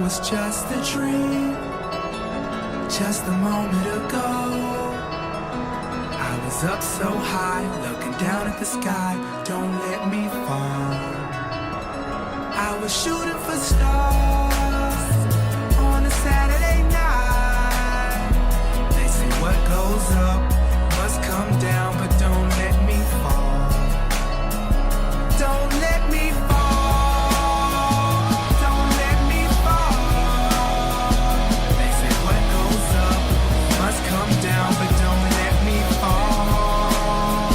was just a dream, just a moment ago. I was up so high, looking down at the sky. Don't let me fall. I was shooting for stars on a Saturday night. They say what goes up must come down, but don't let me fall. Don't let me fall. Don't let me fall. They say what goes up must come down, but don't let me fall.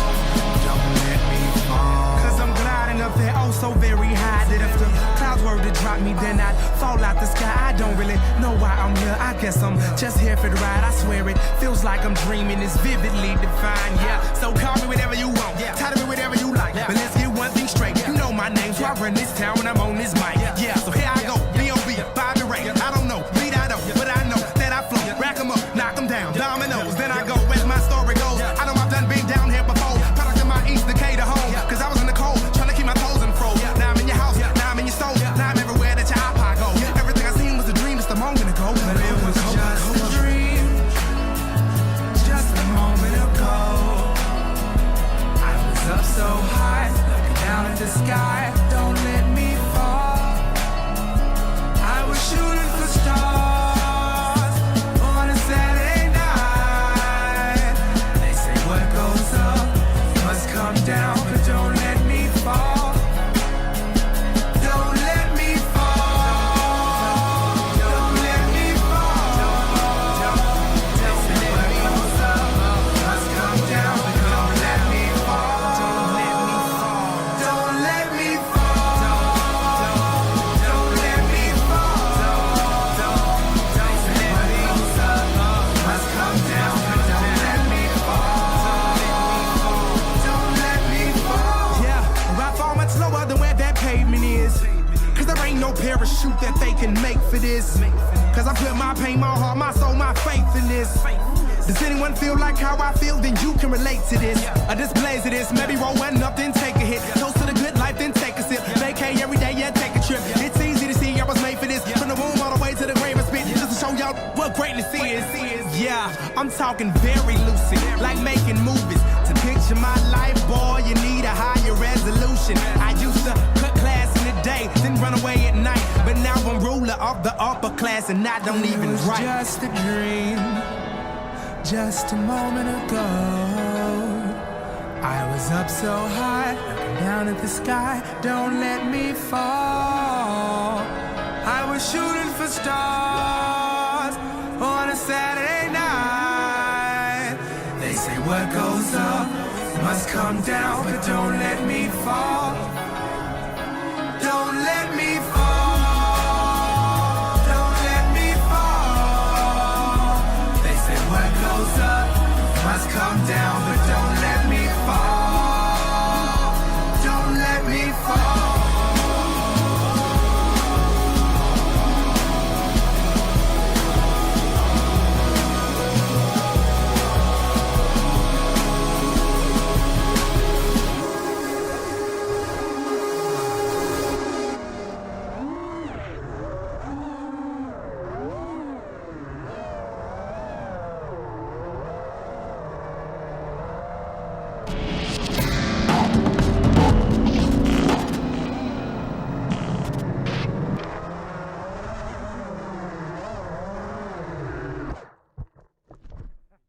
Don't let me fall. 'Cause I'm gliding up there oh so very high that if the clouds were to drop me, then I'd fall out the sky. I don't really know why I'm here. I guess I'm just here for the ride. I swear it feels like I'm dreaming. It's vividly defined. Yeah, so call me whatever you want. Title me whatever you like. But let's get one thing straight. You know my name, so I run this town when I'm on this mic. Yeah, so here I go. B.O.B. Bobby Ray. I don't know, beat I don't, but I know that I flow. Rack 'em up, knock 'em down. Dominoes, then I go. As my story goes, I know I've done been down here before. Product of my east decay to home. 'Cause I was in the cold, trying to keep my toes in fro. Now I'm in your house, now I'm in your soul. Now I'm everywhere that your iPod go. Everything I seen was a dream just a moment ago. But it was just a dream, just a moment ago. I was up so high, looking down at the sky. Don't let me fall. I was shooting for stars on a Saturday night. They say what goes up must come down, but don't let me fall. Don't let me fall. Don't let me fall. They say what goes up must come down, but don't let me fall. Don't let me fall. Don't let me fall. Don't let me fall. They say what goes up must come down, but don't let me fall. Don't let me fall. Yeah, I fall much lower than where that pavement is. 'Cause there ain't no parachute that they can make for this. 'Cause I put my pain, my heart, my soul, my faith in this. Does anyone feel like how I feel? Then you can relate to this. A displays of this, maybe roll one up, then take a hit. Toast to the good life, then take a sip. Vacay every day, yeah, take a trip. It's easy to see I was made for this. From the womb all the way to the grave and spit. Just to show y'all what greatness is. Yeah, I'm talking very lucid, like making movies. To picture my life, boy, you need a higher resolution. I used to cut class in the day, then run away at night. But now I'm ruler of the upper class, and I don't even write. Just a dream, just a moment ago. I was up so high, looking down at the sky. Don't let me fall. I was shooting for stars on a Saturday night. They say what goes up must come down, but don't let me fall.